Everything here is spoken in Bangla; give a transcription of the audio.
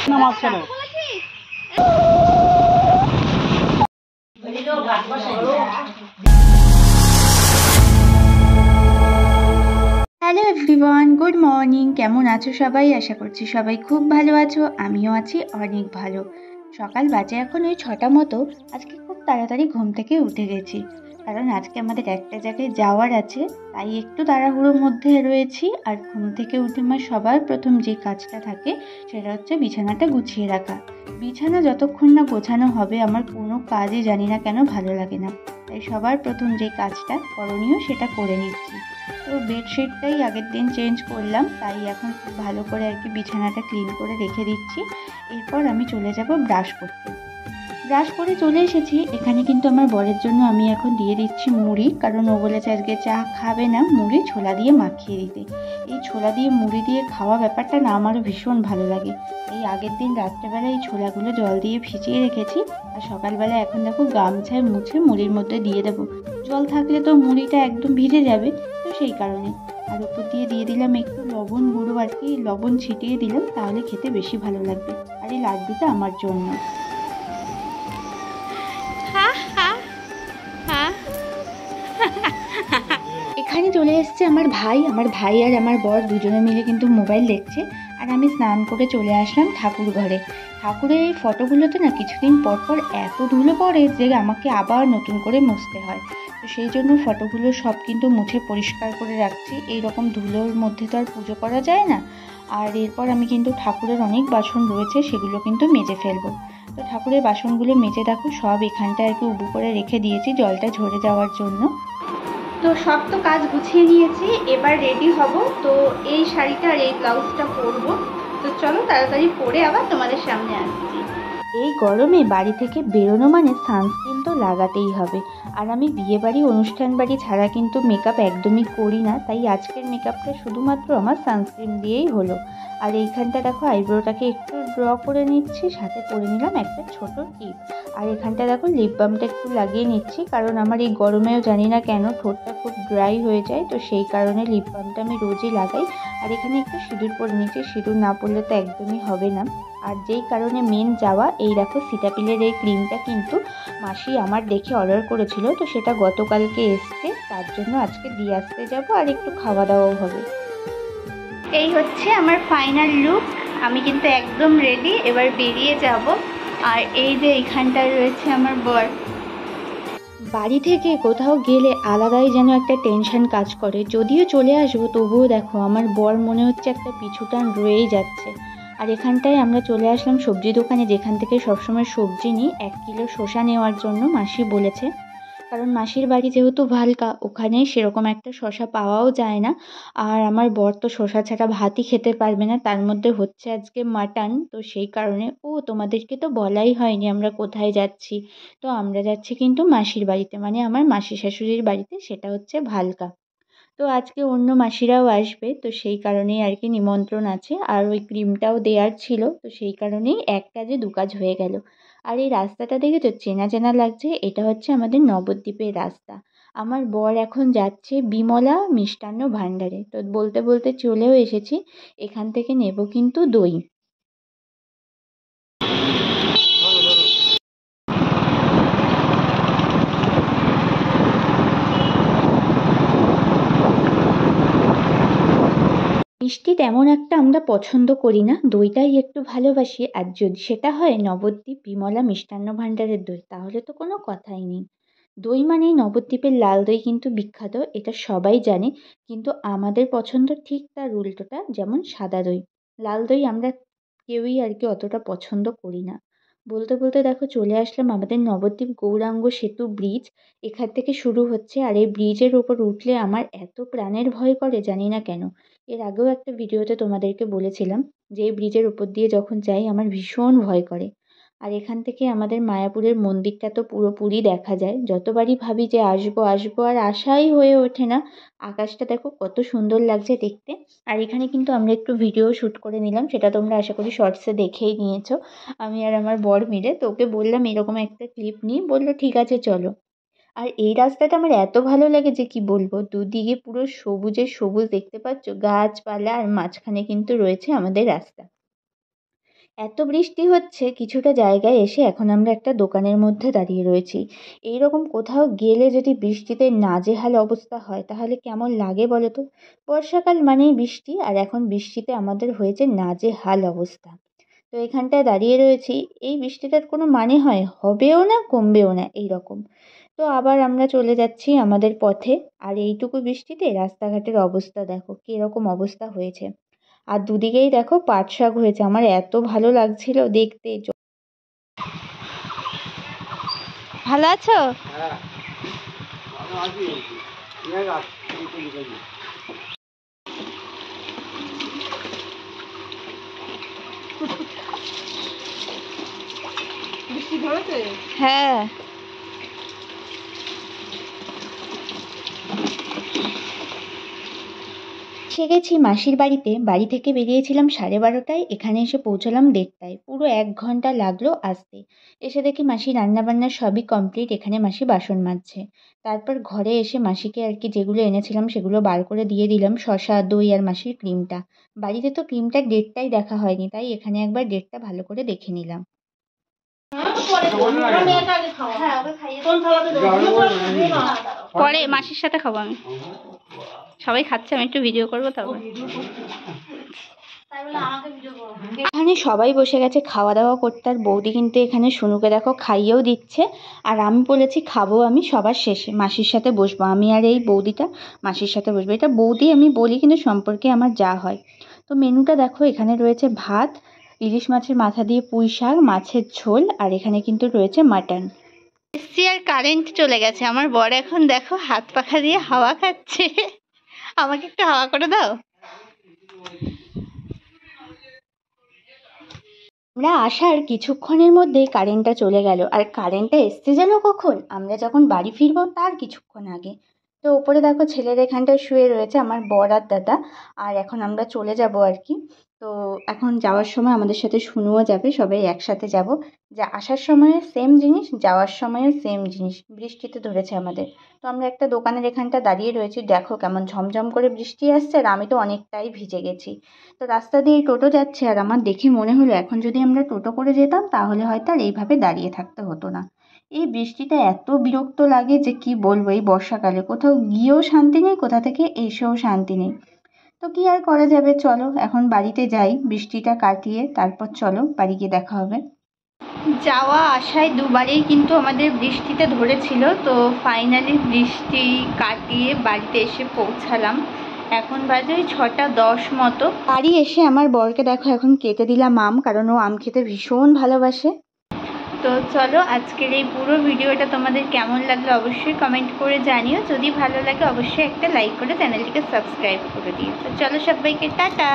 Hello everyone, good morning. কেমন আছো সবাই? আশা করছি সবাই খুব ভালো আছো। আমিও আছি অনেক ভালো। সকাল বাজে এখন ওই 6টা মতো। আজকে খুব তাড়াতাড়ি ঘুম থেকে উঠে গেছি, কারণ আজকে আমাদের একটা জায়গায় যাওয়ার আছে, তাই একটু তাড়াহুড়োর মধ্যে রয়েছি। আর ঘুম থেকে উঠে আমার সবার প্রথম যে কাজটা থাকে সেটা হচ্ছে বিছানাটা গুছিয়ে রাখা। বিছানা যতক্ষণ না গোছানো হবে আমার কোনো কাজই জানি না কেন ভালো লাগে না, তাই সবার প্রথম যে কাজটা করণীয় সেটা করে নিচ্ছি। তো বেডশিটটাই আগের দিন চেঞ্জ করলাম, তাই এখন খুব ভালো করে আর কি বিছানাটা ক্লিন করে রেখে দিচ্ছি। এরপর আমি চলে যাব ব্রাশ করতে। ব্রাশ করে চলে এসেছি। এখানে কিন্তু আমার বরের জন্য আমি এখন দিয়ে দিচ্ছি মুড়ি, কারণ ও বলেছে আজকে চা খাবে না, মুড়ি ছোলা দিয়ে মাখিয়ে দিতে। এই ছোলা দিয়ে মুড়ি দিয়ে খাওয়া ব্যাপারটা না আমারও ভীষণ ভালো লাগে। এই আগের দিন রাত্রেবেলা এই ছোলাগুলো জল দিয়ে ভিজিয়ে রেখেছি, আর সকালবেলা এখন দেখো গামছায় মুছে মুড়ির মধ্যে দিয়ে দেবো। জল থাকলে তো মুড়িটা একদম ভিজে যাবে, তো সেই কারণে। আর উপর দিয়ে দিয়ে দিলাম একটু লবণ গুঁড়ো, আর কি লবণ ছিটিয়ে দিলাম, তাহলে খেতে বেশি ভালো লাগবে। আর এই লাড্ডুটা আমার জন্য। এখানে চলে এসছে আমার ভাই আর আমার বর দুজনে মিলে কিন্তু মোবাইল দেখছে। আর আমি স্নান করে চলে আসলাম ঠাকুর ঘরে। ঠাকুরের এই ফটোগুলোতে না কিছুদিন পর পর এত ধুলো পড়ে যে আমাকে আবার নতুন করে মুছতে হয়। তো সেই জন্য ফটোগুলো সব কিন্তু মুছে পরিষ্কার করে রাখছি। এই রকম ধুলোর মধ্যে তো আর পুজো করা যায় না। আর এরপর আমি কিন্তু ঠাকুরের অনেক বাসন রয়েছে, সেগুলো কিন্তু মেজে ফেলবো। তো ঠাকুরের বাসনগুলো মেজে দেখো সব এখানটা আর কি উবু করে রেখে দিয়েছি জলটা ঝরে যাওয়ার জন্য। তো সব তো কাজ গুছিয়ে নিয়েছি, এবার রেডি হব। তো এই শাড়িটা আর এই ব্লাউজটা পরবো। তো চলো তাড়াতাড়ি পরে আবার তোমাদের সামনে আসছি। এই গরমে বাড়ি থেকে বেরোনো মানে সানস্ক্রিন তো লাগাতেই হবে। আর আমি বিয়ে বাড়ি অনুষ্ঠান বাড়ি ছাড়া কিন্তু মেকআপ একদমই করি না, তাই আজকের মেকআপটা শুধুমাত্র আমার সানস্ক্রিন দিয়েই হলো। আর এইখানটা দেখো আইব্রোটাকে একটু ড্র করে নিচ্ছি, সাথে করে নিলাম একটা ছোট টিপ। আর এখানটা দেখো লিপ বামটা একটু লাগিয়ে নিচ্ছি, কারণ আমার এই গরমেও জানি না কেন ঠোঁটটা খুব ড্রাই হয়ে যায়, তো সেই কারণে লিপ বামটা আমি রোজই লাগাই। আর এখানে একটু সিঁদুর পরে নিচ্ছি, সিঁদুর না পরলে তো একদমই হবে না। আর যেই কারণে মেন যাওয়া, এই দেখো সিটাপিলের এই ক্রিমটা কিন্তু মাসি আমার দেখে অর্ডার করেছিল, তো সেটা গতকালকে এসছে, তার জন্য আজকে দিয়ে আসতে যাবো আর একটু খাওয়া দাওয়াও হবে। এই হচ্ছে আমার ফাইনাল লুক। আমি কিন্তু একদম রেডি, এবার বেরিয়ে যাব। আর এই যে এইখানটায় রয়েছে আমার বর। বাড়ি থেকে কোথাও গেলে আলাদাই যেন একটা টেনশন কাজ করে, যদিও চলে আসবো তবুও দেখো আমার বর মনে হচ্ছে একটা পিছুটান রয়েই যাচ্ছে। আর এখানটায় আমরা চলে আসলাম সবজি দোকানে, যেখান থেকে সবসময় সবজি নিই। 1 কিলো শসা নেওয়ার জন্য মাসি বলেছে, কারণ মাসির বাড়ি যেহেতু ভালকা, ওখানে সেরকম একটা শসা পাওয়াও যায় না। আর আমার বর তো শসা ছাড়া ভাতই খেতে পারবে না, তার মধ্যে হচ্ছে আজকে মাটন, তো সেই কারণে। তোমাদেরকে তো বলাই হয়নি আমরা কোথায় যাচ্ছি। তো আমরা যাচ্ছি কিন্তু মাসির বাড়িতে, মানে আমার মাসি শাশুড়ির বাড়িতে, সেটা হচ্ছে ভালকা। তো আজকে অন্য মাসিরাও আসবে, তো সেই কারণেই আর কি নিমন্ত্রণ আছে। আর ওই ক্রিমটাও দেওয়ার ছিল, তো সেই কারণেই এক কাজে দু কাজ হয়ে গেল। আর এই রাস্তাটা দেখেছো, চেনা চেনা লাগছে, এটা হচ্ছে আমাদের নবদ্বীপের রাস্তা। আমার বর এখন যাচ্ছে বিমলা মিষ্টান্ন ভাণ্ডারে, তো বলতে বলতে চলেও এসেছি। এখান থেকে নেব কিন্তু দই। মিষ্টি তেমন একটা আমরা পছন্দ করি না, দইটাই একটু ভালোবাসি। আর যদি সেটা হয় নবদ্বীপ বিমলা মিষ্টান্ন ভাণ্ডারের দই, তাহলে তো কোনো কথাই নেই। দই মানেই নবদ্বীপের লাল দই কিন্তু বিখ্যাত, এটা সবাই জানে। কিন্তু আমাদের পছন্দ ঠিক তার উল্টোটা, যেমন সাদা দই। লাল দই আমরা কেউই আর কি অতটা পছন্দ করি না। বলতে বলতে দেখো চলে আসলাম আমাদের নবদ্বীপ গৌরাঙ্গ সেতু ব্রিজ। এখান থেকে শুরু হচ্ছে, আর এই ব্রিজের ওপর উঠলে আমার এত প্রাণের ভয় করে জানি না কেন। এর আগেও একটা ভিডিওতে তোমাদেরকে বলেছিলাম যে এই ব্রিজের উপর দিয়ে যখন যাই আমার ভীষণ ভয় করে। আর এখান থেকে আমাদের মায়াপুরের মন্দিরটা তো পুরোপুরি দেখা যায়। যতবারই ভাবি যে আসবো আসবো, আর আশাই হয়ে ওঠে না। আকাশটা দেখো কত সুন্দর লাগছে দেখতে। আর এখানে কিন্তু আমরা একটু ভিডিও শ্যুট করে নিলাম, সেটা তোমরা আশা করি শর্টসে দেখেই নিয়েছো। আমি আর আমার বর মিলে, তো ওকে বললাম এরকম একটা ক্লিপ নিই, বললো ঠিক আছে চলো। আর এই রাস্তাটা আমার এত ভালো লাগে যে কি বলবো, দুদিকে পুরো সবুজে সবুজ দেখতে পাচ্ছ, গাছপালা, আর মাঝখানে কিন্তু রয়েছে আমাদের রাস্তা। এত বৃষ্টি হচ্ছে, কিছুটা জায়গায় এসে এখন আমরা একটা দোকানের মধ্যে দাঁড়িয়ে রয়েছি। এইরকম কোথাও গেলে যদি বৃষ্টিতে নাজেহাল অবস্থা হয় তাহলে কেমন লাগে বলো তো? বর্ষাকাল মানেই বৃষ্টি, আর এখন বৃষ্টিতে আমাদের হয়েছে নাজেহাল অবস্থা। তো এখানটায় দাঁড়িয়ে রয়েছি, এই বৃষ্টিটার কোনো মানে হয়? হবেও না, কমবেও না, এই রকম। তো আবার আমরা চলে যাচ্ছি আমাদের পথে। আর এইটুকু বৃষ্টিতে রাস্তাঘাটের অবস্থা দেখো কীরকম অবস্থা হয়েছে। আর দুদিকেই দেখো পাট শাক হয়েছে, আমার এত ভালো লাগছিল দেখতে। ভালো আছো? হ্যাঁ, এসে গেছি মাসির বাড়িতে। বাড়ি থেকে বেরিয়েছিলাম 12:30টায়, এখানে এসে পৌঁছালাম 1:30টায়। পুরো 1 ঘন্টা লাগলো আসতে। এসে দেখি মাসি রান্নাবান্না সবই কমপ্লিট, এখানে মাসি বাসন মাজছে। তারপর ঘরে এসে মাসিকে আর কি যেগুলো এনেছিলাম সেগুলো বার করে দিয়ে দিলাম, শসা, দই আর মাসির ক্রিমটা। বাড়িতে তো ক্রিমটার ডেটটাই দেখা হয়নি, তাই এখানে একবার ডেটটা ভালো করে দেখে নিলাম। পরে মাসির সাথে খাবো আমি, সবাই খাচ্ছে, আমি একটু ভিডিও করবো তারপর। এখানে সবাই বসে গেছে খাওয়া দাওয়া করতে, আর বৌদি কিন্তু এখানে শুনুকে দেখো খাইয়েও দিচ্ছে। আর আমি বলেছি খাবো আমি সবার শেষে, মাসির সাথে বসবো, আমি আর এই বৌদিটা মাসির সাথে বসবো। এটা বৌদি আমি বলি, কিন্তু সম্পর্কে আমার যা হয়। তো মেনুটা দেখো, এখানে রয়েছে ভাত, ইলিশ মাছের মাথা দিয়ে পুঁই শাক, মাছের ঝোল, আর এখানে কিন্তু রয়েছে মাটন। এসছি আর কারেন্ট চলে গেছে। আমার বর এখন দেখো হাত পাখা দিয়ে হাওয়া খাচ্ছে। আমাকে একটু হাওয়া করে দাও। আমরা আসার কিছুক্ষণের মধ্যেই কারেন্টটা চলে গেল, আর কারেন্টটা এসছে যেন কখন, আমরা যখন বাড়ি ফিরবো তার কিছুক্ষণ আগে। তো ওপরে দেখো ছেলের এখানটায় শুয়ে রয়েছে আমার বর আর দাদা। আর এখন আমরা চলে যাব আর কি। তো এখন যাওয়ার সময় আমাদের সাথে শুনুও যাবে, সবাই একসাথে যাব। যা আসার সময় সেম জিনিস, যাওয়ার সময়ও সেম জিনিস, বৃষ্টিতে ধরেছে আমাদের। তো আমরা একটা দোকানের এখানটা দাঁড়িয়ে রয়েছি, দেখো কেমন ঝমঝম করে বৃষ্টি আসছে, আর আমি তো অনেকটাই ভিজে গেছি। তো রাস্তা দিয়ে টোটো যাচ্ছে, আর আমার দেখে মনে হলো এখন যদি আমরা টোটো করে যেতাম তাহলে হয়তো আর এইভাবে দাঁড়িয়ে থাকতে হতো না। এই বৃষ্টিটা এত বিরক্ত লাগে যে কি বলবো, এই বর্ষাকালে কোথাও গিয়েও শান্তি নেই, কোথা থেকে এসেও শান্তি নেই। তো কি আর করা যাবে, চলো এখন বাড়িতে যাই, বৃষ্টিটা কাটিয়ে তারপর চলো বাড়ি গিয়ে দেখা হবে। যাওয়া আসায় দুবারেই কিন্তু আমাদের বৃষ্টিতে ধরেছিল, তো ফাইনালি বৃষ্টি কাটিয়ে বাড়িতে এসে পৌঁছালাম। এখন বাজে ওই 6:10 মতো। বাড়ি এসে আমার বরকে দেখো এখন কেটে দিলাম আম, কারণ ও আম খেতে ভীষণ ভালোবাসে। তো চলো আজকের এই পুরো ভিডিওটা তোমাদের কেমন লাগলো অবশ্যই কমেন্ট করে জানিও। যদি ভালো লাগে অবশ্যই একটা লাইক করে চ্যানেলটিকে সাবস্ক্রাইব করে দিও। তো চলো সবাইকে টাটা।